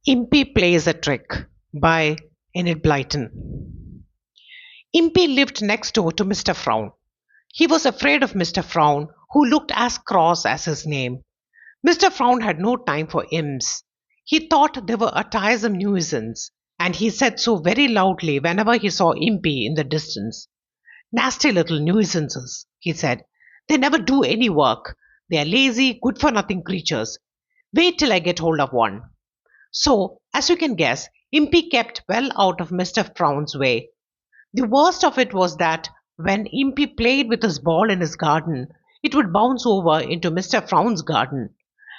Impy Plays a Trick by Enid Blyton. Impy lived next door to Mr. Frown. He was afraid of Mr. Frown, who looked as cross as his name. Mr. Frown had no time for imps. He thought they were a tiresome nuisance, and he said so very loudly whenever he saw Impy in the distance. Nasty little nuisances, he said. They never do any work. They are lazy, good for nothing creatures. Wait till I get hold of one. So, as you can guess, Impy kept well out of Mr. Frown's way. The worst of it was that when Impy played with his ball in his garden, it would bounce over into Mr. Frown's garden,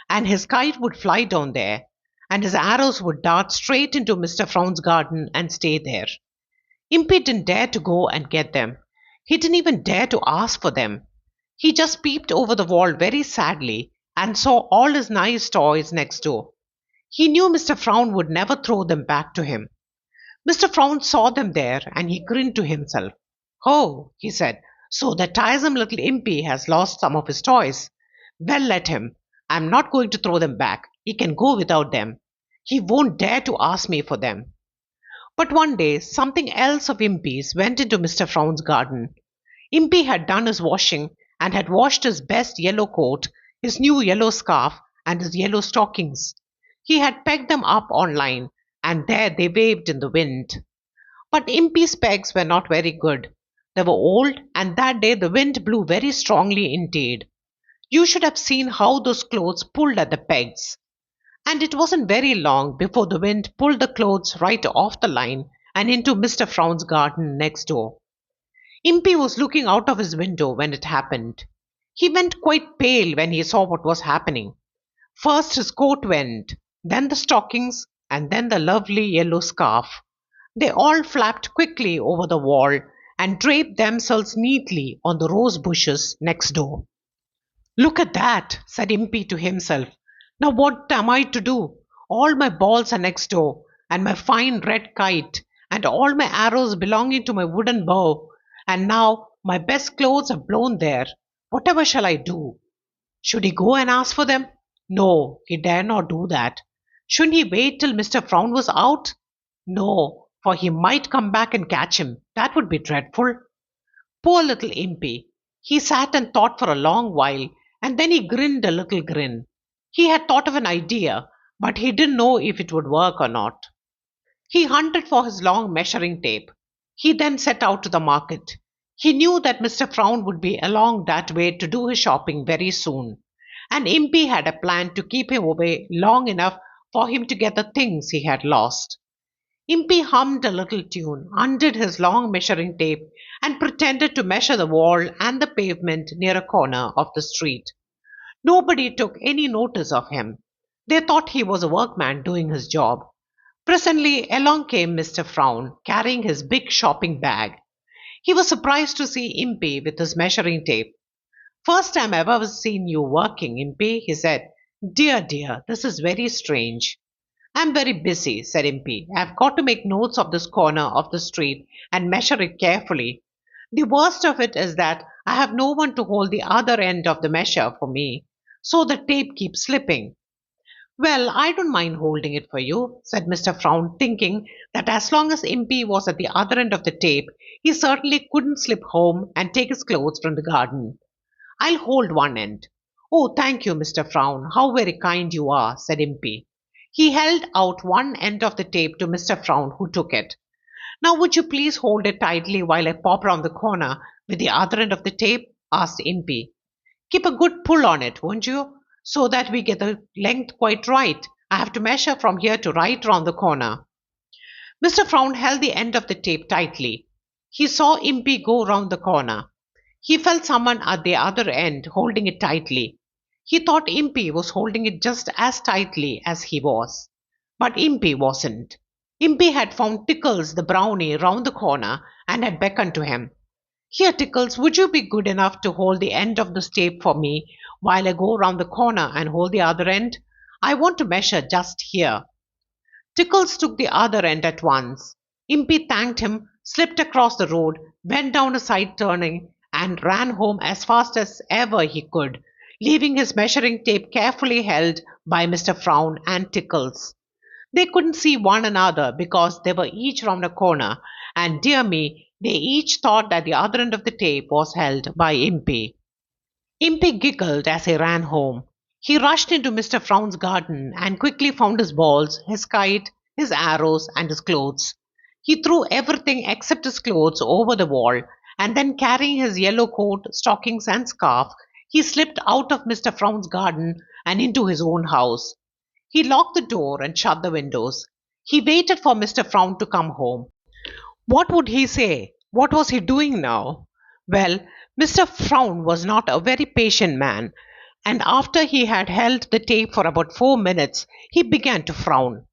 and his kite would fly down there, and his arrows would dart straight into Mr. Frown's garden and stay there. Impy didn't dare to go and get them. He didn't even dare to ask for them. He just peeped over the wall very sadly and saw all his nice toys next door. He knew Mr. Frown would never throw them back to him. Mr. Frown saw them there and he grinned to himself. Oh, he said, so the tiresome little Impy has lost some of his toys. Well, let him. I'm not going to throw them back. He can go without them. He won't dare to ask me for them. But one day, something else of Impy's went into Mr. Frown's garden. Impy had done his washing and had washed his best yellow coat, his new yellow scarf, and his yellow stockings. He had pegged them up on line, and there they waved in the wind. But Impy's pegs were not very good. They were old, and that day the wind blew very strongly indeed. You should have seen how those clothes pulled at the pegs. And it wasn't very long before the wind pulled the clothes right off the line and into Mr. Frown's garden next door. Impy was looking out of his window when it happened. He went quite pale when he saw what was happening. First his coat went, then the stockings, and then the lovely yellow scarf. They all flapped quickly over the wall and draped themselves neatly on the rose bushes next door. Look at that, said Impy to himself. Now what am I to do? All my balls are next door, and my fine red kite, and all my arrows belonging to my wooden bow, and now my best clothes have blown there. Whatever shall I do? Should he go and ask for them? No, he dare not do that. Shouldn't he wait till Mr. Frown was out? No, for he might come back and catch him. That would be dreadful. Poor little Impy. He sat and thought for a long while, and then he grinned a little grin. He had thought of an idea, but he didn't know if it would work or not. He hunted for his long measuring tape. He then set out to the market. He knew that Mr. Frown would be along that way to do his shopping very soon, and Impy had a plan to keep him away long enough for him to get the things he had lost. Impy hummed a little tune, undid his long measuring tape, and pretended to measure the wall and the pavement near a corner of the street. Nobody took any notice of him. They thought he was a workman doing his job. Presently along came Mr. Frown, carrying his big shopping bag. He was surprised to see Impy with his measuring tape. First time I've ever seen you working, Impy, he said. Dear, dear, this is very strange. I'm very busy, said Impy. I've got to make notes of this corner of the street and measure it carefully. The worst of it is that I have no one to hold the other end of the measure for me, so the tape keeps slipping. Well, I don't mind holding it for you, said Mr. Frown, thinking that as long as Impy was at the other end of the tape, he certainly couldn't slip home and take his clothes from the garden. I'll hold one end. Oh, thank you, Mr. Frown. How very kind you are, said Impy. He held out one end of the tape to Mr. Frown, who took it. Now, would you please hold it tightly while I pop round the corner with the other end of the tape? Asked Impy. Keep a good pull on it, won't you? So that we get the length quite right. I have to measure from here to right round the corner. Mr. Frown held the end of the tape tightly. He saw Impy go round the corner. He felt someone at the other end holding it tightly. He thought Impy was holding it just as tightly as he was. But Impy wasn't. Impy had found Tickles the brownie round the corner and had beckoned to him. Here, Tickles, would you be good enough to hold the end of this tape for me while I go round the corner and hold the other end? I want to measure just here. Tickles took the other end at once. Impy thanked him, slipped across the road, went down a side turning, and ran home as fast as ever he could, leaving his measuring tape carefully held by Mr. Frown and Tickles. They couldn't see one another because they were each round a corner, and dear me, they each thought that the other end of the tape was held by Impy. Impy giggled as he ran home. He rushed into Mr. Frown's garden and quickly found his balls, his kite, his arrows, and his clothes. He threw everything except his clothes over the wall, and then carrying his yellow coat, stockings, and scarf, he slipped out of Mr. Frown's garden and into his own house. He locked the door and shut the windows. He waited for Mr. Frown to come home. What would he say? What was he doing now? Well, Mr. Frown was not a very patient man, and after he had held the tape for about 4 minutes, he began to frown.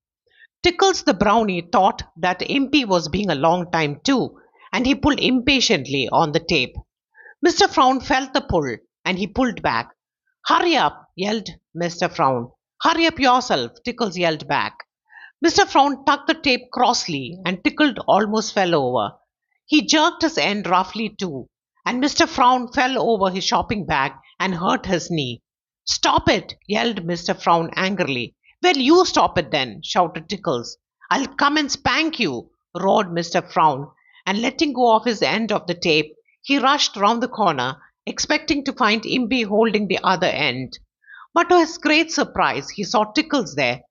Tickles the brownie thought that Impy was being a long time too, and he pulled impatiently on the tape. Mr. Frown felt the pull, and he pulled back. Hurry up, yelled Mr. Frown. Hurry up yourself, Tickles yelled back. Mr. Frown tugged the tape crossly, and Tickled almost fell over. He jerked his end roughly too, and Mr. Frown fell over his shopping bag and hurt his knee. Stop it, yelled Mr. Frown angrily. Well, you stop it then, shouted Tickles. I'll come and spank you, roared Mr. Frown, and letting go of his end of the tape, he rushed round the corner, expecting to find Impy holding the other end. But to his great surprise, he saw Tickles there.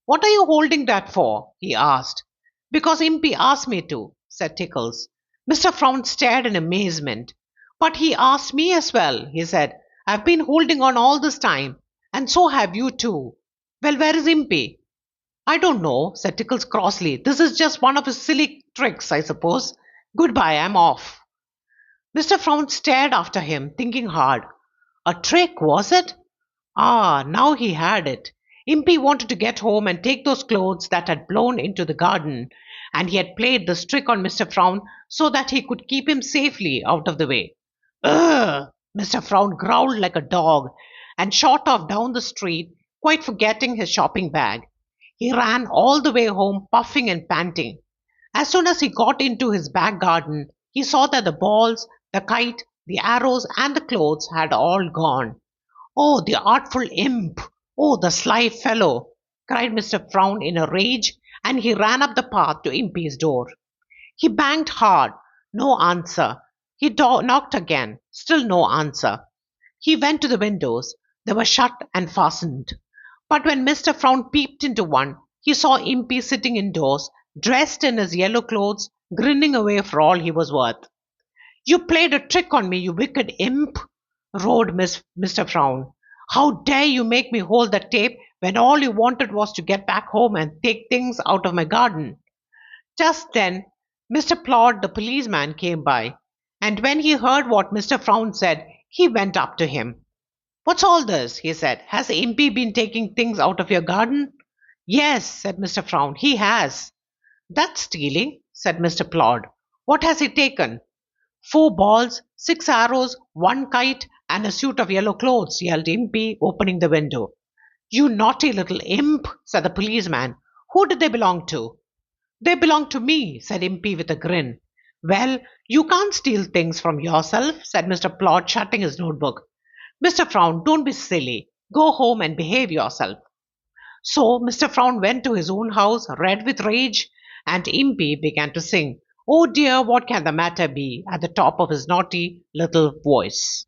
What are you holding that for? He asked. Because Impy asked me to, said Tickles. Mr. Frown stared in amazement. But he asked me as well, he said. I've been holding on all this time, and so have you too. Well, where is Impy? I don't know, said Tickles crossly. This is just one of his silly tricks, I suppose. Goodbye, I'm off. Mr. Frown stared after him, thinking hard. A trick, was it? Ah, now he had it. Impy wanted to get home and take those clothes that had blown into the garden, and he had played this trick on Mr. Frown so that he could keep him safely out of the way. Ugh! Mr. Frown growled like a dog and shot off down the street, quite forgetting his shopping bag. He ran all the way home, puffing and panting. As soon as he got into his back garden, he saw that the balls, the kite, the arrows, and the clothes had all gone. Oh, the artful imp! Oh, the sly fellow! Cried Mr. Frown in a rage, and he ran up the path to Impy's door. He banged hard. No answer. He knocked again. Still no answer. He went to the windows. They were shut and fastened. But when Mr. Frown peeped into one, he saw Impy sitting indoors, dressed in his yellow clothes, grinning away for all he was worth. You played a trick on me, you wicked imp, roared Mr. Frown. How dare you make me hold that tape when all you wanted was to get back home and take things out of my garden? Just then, Mr. Plod, the policeman, came by, and when he heard what Mr. Frown said, he went up to him. What's all this? He said. Has Impy been taking things out of your garden? Yes, said Mr. Frown, he has. That's stealing, said Mr. Plod. What has he taken? 4 balls, 6 arrows, 1 kite, and a suit of yellow clothes, yelled Impy, opening the window. You naughty little imp, said the policeman. Who did they belong to? They belong to me, said Impy with a grin. Well, you can't steal things from yourself, said Mr. Plod, shutting his notebook. Mr. Frown, don't be silly. Go home and behave yourself. So Mr. Frown went to his own house, red with rage, and Impy began to sing, Oh dear, what can the matter be, at the top of his naughty little voice.